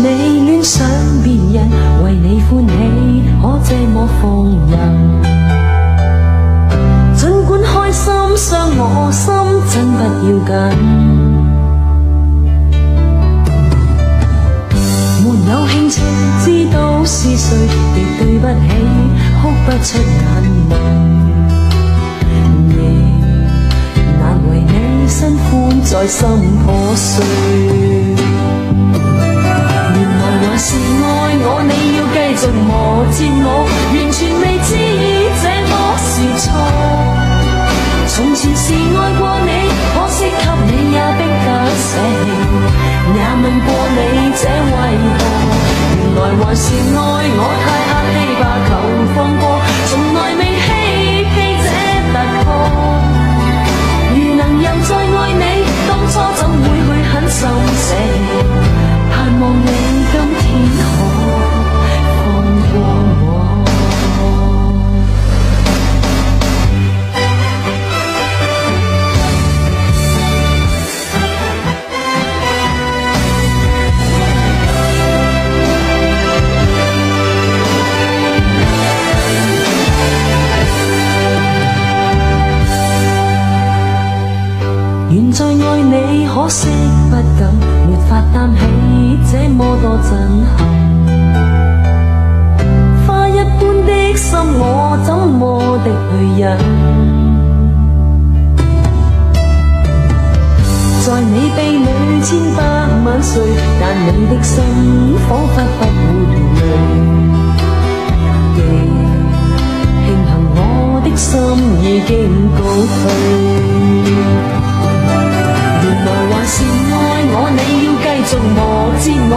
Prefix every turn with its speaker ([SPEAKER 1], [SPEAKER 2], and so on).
[SPEAKER 1] 你戀上別人，為你歡喜，可這麼放任？儘管開心傷我心，真不要緊。沒有興趣知道是誰，亦對不起，哭不出眼淚。亦難為你新歡在心破碎。原來還是愛我，你要繼續磨折我，完全未知這麼是錯。從前是愛過你，可惜給你也逼得捨棄，也問過你這為何？原來還是愛我，太客氣吧，求放過，從來未希冀這突破。如能又再愛你，當初怎會去狠心捨棄？盼望你今天可放過我。原在愛你，可惜不敢，沒法擔起這麼多震撼。花一般的心，我怎麼的去忍？在你臂裏千百萬歲，但你的心彷彿不會累。亦慶幸我的心已經告退。原來還是愛我，你要繼續磨折我，